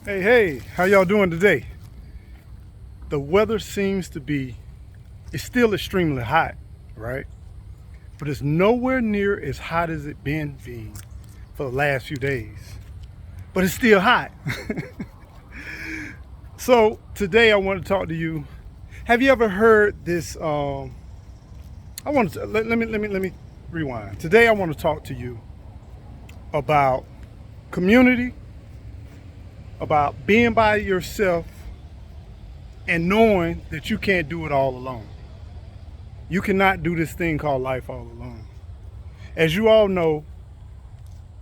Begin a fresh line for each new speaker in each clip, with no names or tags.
Hey, how y'all doing today? The weather seems to be, it's still extremely hot, right? But it's nowhere near as hot as it been for the last few days. But it's still hot. So today I want to talk to you. Have you ever heard this? I want to let me rewind. Today I want to talk to you about community, about being by yourself, and knowing that you can't do it all alone. You cannot do this thing called life all alone. As you all know,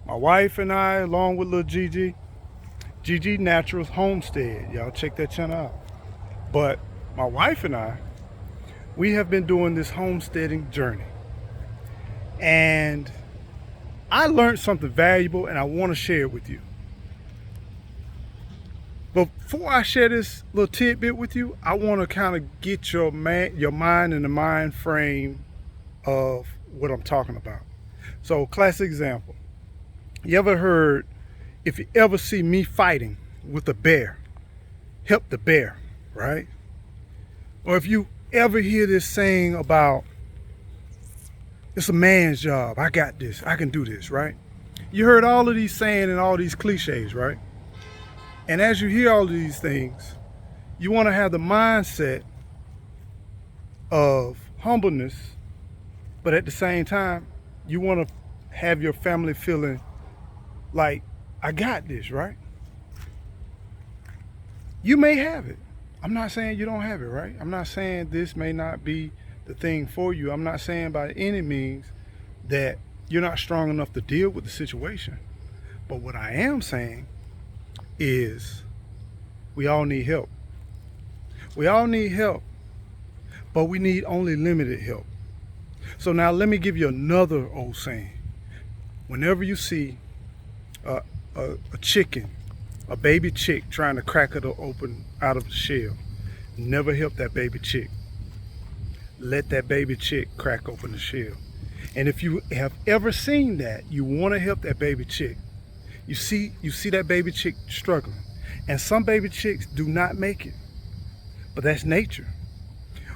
my wife and I, along with little Gigi Naturals Homestead, y'all check that channel out. But my wife and I, we have been doing this homesteading journey. And I learned something valuable and I want to share it with you. Before I share this little tidbit with you, I want to kind of get your mind in the mind frame of what I'm talking about. So, classic example. You ever heard, if you ever see me fighting with a bear, help the bear, right? Or if you ever hear this saying about, it's a man's job, I got this, I can do this, right? You heard all of these saying and all these cliches, right? And as you hear all of these things, you want to have the mindset of humbleness, but at the same time, you want to have your family feeling like, I got this, right? You may have it. I'm not saying you don't have it, right? I'm not saying this may not be the thing for you. I'm not saying by any means that you're not strong enough to deal with the situation. But what I am saying is we all need help. We all need help, but we need only limited help. So now let me give you another old saying. Whenever you see a chicken, a baby chick trying to crack it open out of the shell, never help that baby chick. Let that baby chick crack open the shell. And if you have ever seen that, you want to help that baby chick. You see that baby chick struggling. And some baby chicks do not make it. But that's nature.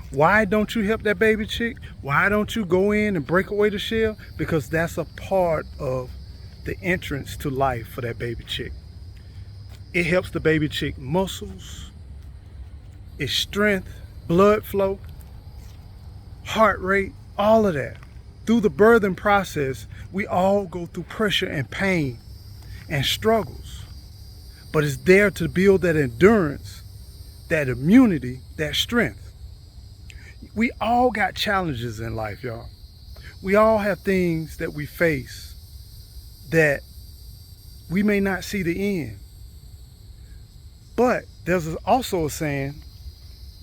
Why don't you help that baby chick? Why don't you go in and break away the shell? Because that's a part of the entrance to life for that baby chick. It helps the baby chick muscles, its strength, blood flow, heart rate, all of that. Through the birthing process, we all go through pressure and pain and struggles, but it's there to build that endurance, that immunity, that strength. We all got challenges in life, y'all. We all have things that we face that we may not see the end. But there's also a saying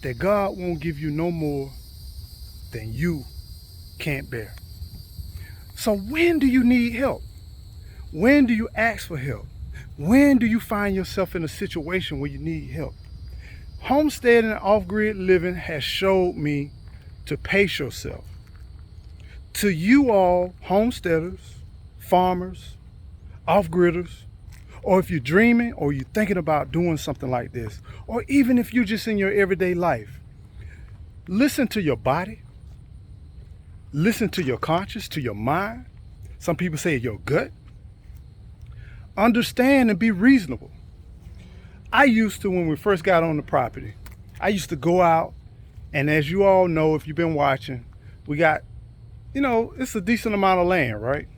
that God won't give you no more than you can't bear. So when do you need help? When do you ask for help? When do you find yourself in a situation where you need help? Homesteading and off-grid living has showed me to pace yourself. To you all homesteaders, farmers, off-gridders, or if you're dreaming or you're thinking about doing something like this, or even if you're just in your everyday life, listen to your body, listen to your conscience, to your mind. Some people say your gut. Understand and be reasonable. I used to, when we first got on the property, I used to go out, and as you all know, if you've been watching, we got, it's a decent amount of land, right?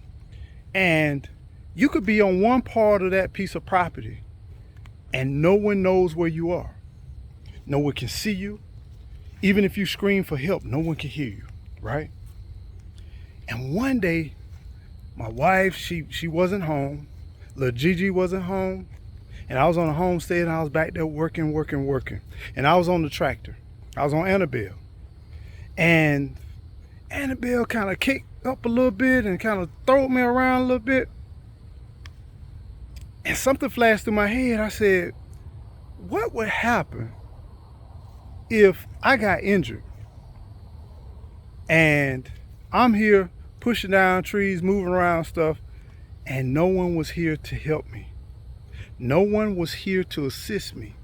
And you could be on one part of that piece of property and no one knows where you are. No one can see you. Even if you scream for help, no one can hear you, right? And one day, my wife, she wasn't home. Little Gigi wasn't home. And I was on a homestead and I was back there working. And I was on the tractor. I was on Annabelle. And Annabelle kind of kicked up a little bit and kind of threw me around a little bit. And something flashed through my head. I said, what would happen if I got injured and I'm here pushing down trees, moving around stuff, and no one was here to help me, No one was here to assist me.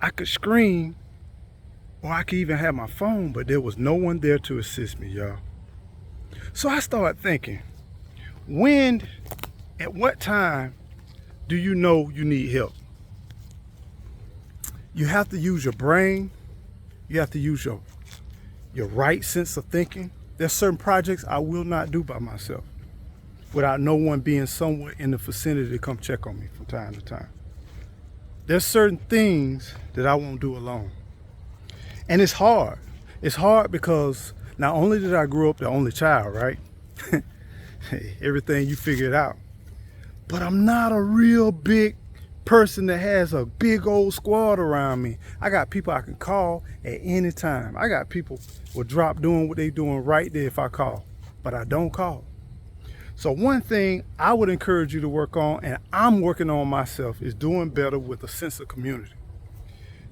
I could scream, or I could even have my phone, but there was no one there to assist me, y'all. So I started thinking, at what time do you know you need help? You have to use your brain. You have to use your right sense of thinking. There's certain projects I will not do by myself without no one being somewhere in the vicinity to come check on me from time to time. There's certain things that I won't do alone. And it's hard. It's hard because not only did I grow up the only child, right? Everything you figured out. But I'm not a real big person that has a big old squad around me. I got people I can call at any time. I got people will drop doing what they doing right there if I call, but I don't call. So one thing I would encourage you to work on, and I'm working on myself, is doing better with a sense of community.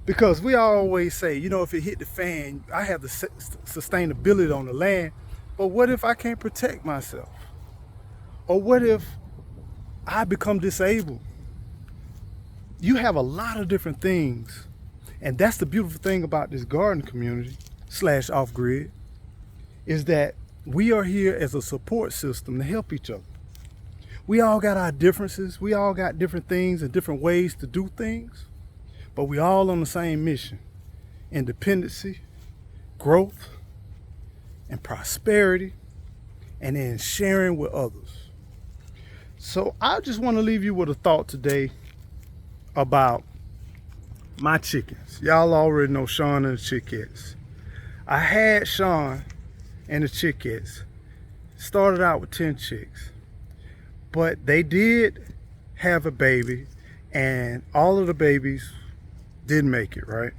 Because we always say, you know, if it hit the fan, I have the sustainability on the land, but what if I can't protect myself? Or what if I become disabled? You have a lot of different things. And that's the beautiful thing about this garden community / off-grid, is that we are here as a support system to help each other. We all got our differences. We all got different things and different ways to do things, but we all on the same mission: independency, growth, and prosperity, and then sharing with others. So I just want to leave you with a thought today about my chickens. Y'all already know Sean and the Chickettes. I had Sean and the Chickettes. Started out with 10 chicks. But they did have a baby, and all of the babies didn't make it, right?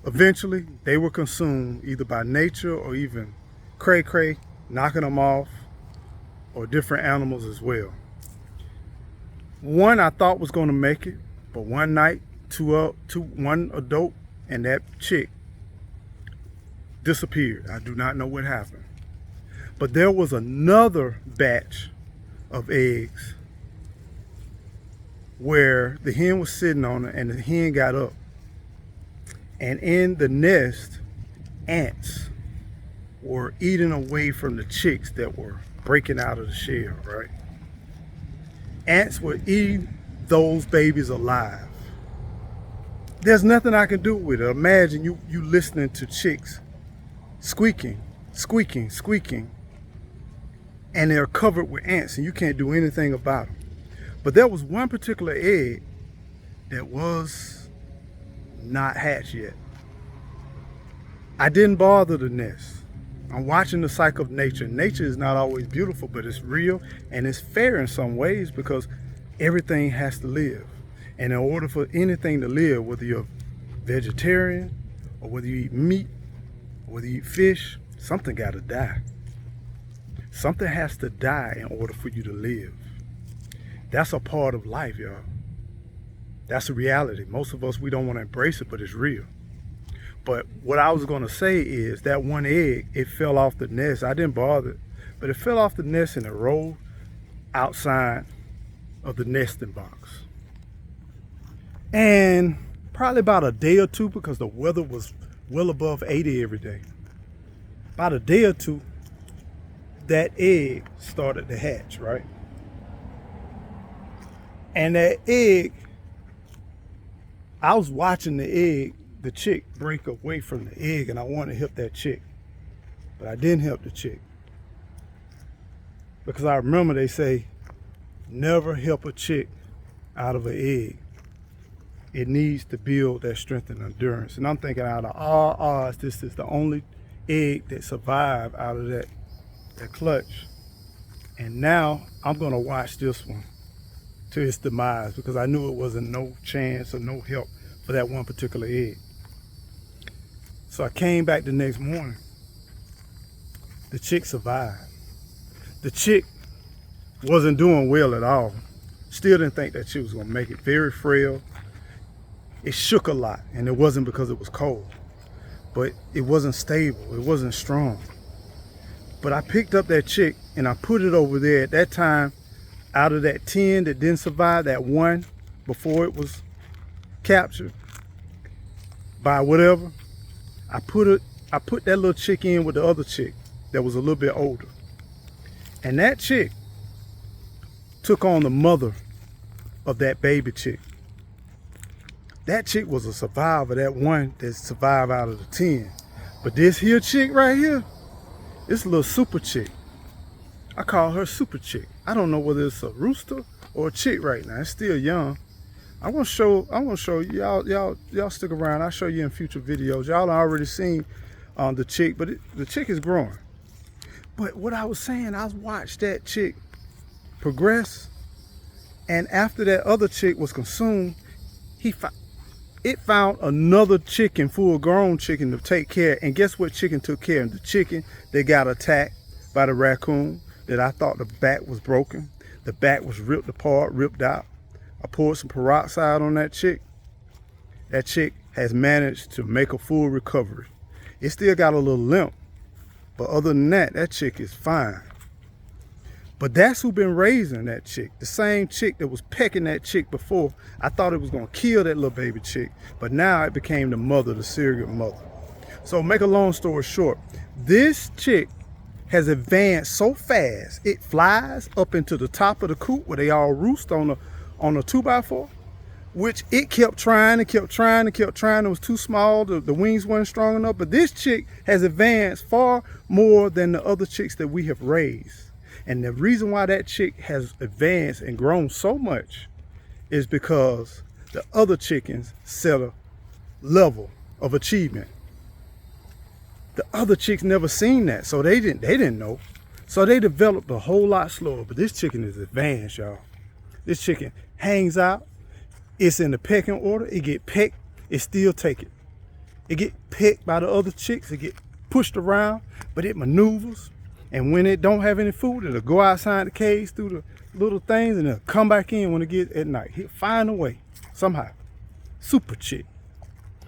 Eventually, they were consumed either by nature or even cray-cray, knocking them off, or different animals as well. One I thought was going to make it, but one night, one adult and that chick disappeared. I do not know what happened. But there was another batch of eggs where the hen was sitting on it, and the hen got up. And in the nest, ants were eating away from the chicks that were breaking out of the shell, right? Ants were eating those babies alive. There's nothing I can do with it. Imagine you listening to chicks squeaking, squeaking, squeaking, and they're covered with ants, and you can't do anything about them. But there was one particular egg that was not hatched yet. I didn't bother the nest. I'm watching the cycle of nature. Nature is not always beautiful, but it's real and it's fair in some ways, because everything has to live. And in order for anything to live, whether you're vegetarian or whether you eat meat or whether you eat fish, something got to die. Something has to die in order for you to live. That's a part of life, y'all. That's a reality. Most of us, we don't want to embrace it, but it's real. But what I was going to say is that one egg, it fell off the nest. I didn't bother it, but it fell off the nest and it rolled outside of the nesting box. And probably about a day or two, because the weather was well above 80 every day, about a day or two, that egg started to hatch, right? And that egg, I was watching the chick break away from the egg, and I wanted to help that chick, but I didn't help the chick, because I remember they say never help a chick out of an egg. It needs to build that strength and endurance. And I'm thinking, out of all odds, this is the only egg that survived out of that clutch. And now I'm gonna watch this one to its demise, because I knew it wasn't no chance or no help for that one particular egg. So I came back the next morning. The chick survived. The chick wasn't doing well at all. Still didn't think that she was gonna make it. Very frail. It shook a lot, and it wasn't because it was cold, but it wasn't stable. It wasn't strong. But I picked up that chick and I put it over there. At that time, Out of that 10 that didn't survive, that one before it was captured by whatever, I put that little chick in with the other chick that was a little bit older. And that chick took on the mother of that baby chick. That chick was a survivor, that one that survived out of the 10. But this here chick right here, this little super chick, I call her super chick. I don't know whether it's a rooster or a chick right now. It's still young. I want to show you. Y'all stick around. I'll show you in future videos. Y'all already seen the chick, but the chick is growing. But what I was saying, I watched that chick progress, and after that other chick was consumed, it found another chicken, full-grown chicken, to take care. And guess what chicken took care of? The chicken that got attacked by the raccoon, that I thought the back was broken. The back was ripped apart, ripped out. I poured some peroxide on that chick. That chick has managed to make a full recovery. It still got a little limp, but other than that, that chick is fine. But that's who been raising that chick. The same chick that was pecking that chick before. I thought it was gonna kill that little baby chick, but now it became the mother, the surrogate mother. So make a long story short, this chick has advanced so fast, it flies up into the top of the coop where they all roost on a 2x4, which it kept trying and kept trying and kept trying. It was too small, the wings weren't strong enough. But this chick has advanced far more than the other chicks that we have raised. And the reason why that chick has advanced and grown so much is because the other chickens set a level of achievement. The other chicks never seen that, so they didn't know. So they developed a whole lot slower. But this chicken is advanced, y'all. This chicken hangs out. It's in the pecking order. It get pecked. It still take it. It get pecked by the other chicks. It get pushed around, but it maneuvers. And when it don't have any food, it'll go outside the cage through the little things and it'll come back in when it gets at night. He'll find a way somehow. Super chick.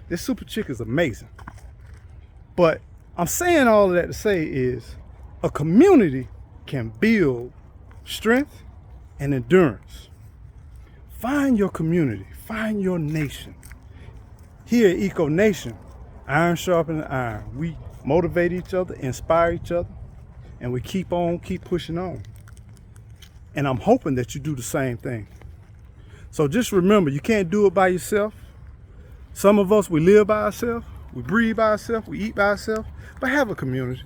This super chick is amazing. But I'm saying all of that to say is a community can build strength and endurance. Find your community, find your nation. Here at Eco Nation, iron sharpening iron. We motivate each other, inspire each other, and we keep pushing on. And I'm hoping that you do the same thing. So just remember, you can't do it by yourself. Some of us, we live by ourselves, we breathe by ourselves, we eat by ourselves, but have a community.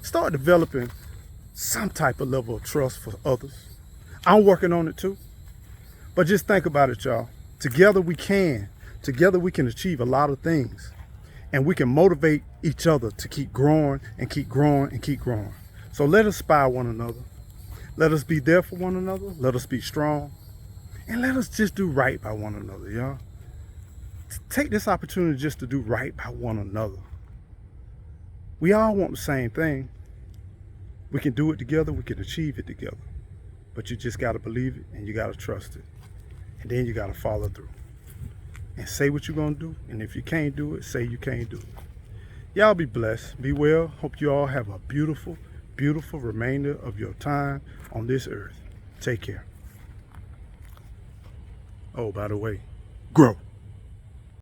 Start developing some type of level of trust for others. I'm working on it too. But just think about it, y'all. Together we can achieve a lot of things. And we can motivate each other to keep growing and keep growing and keep growing. So let us inspire one another. Let us be there for one another. Let us be strong. And let us just do right by one another, y'all. Take this opportunity just to do right by one another. We all want the same thing. We can do it together. We can achieve it together. But you just got to believe it and you got to trust it. And then you got to follow through. And say what you're going to do. And if you can't do it, say you can't do it. Y'all be blessed. Be well. Hope you all have a beautiful, beautiful remainder of your time on this earth. Take care. Oh, by the way, grow.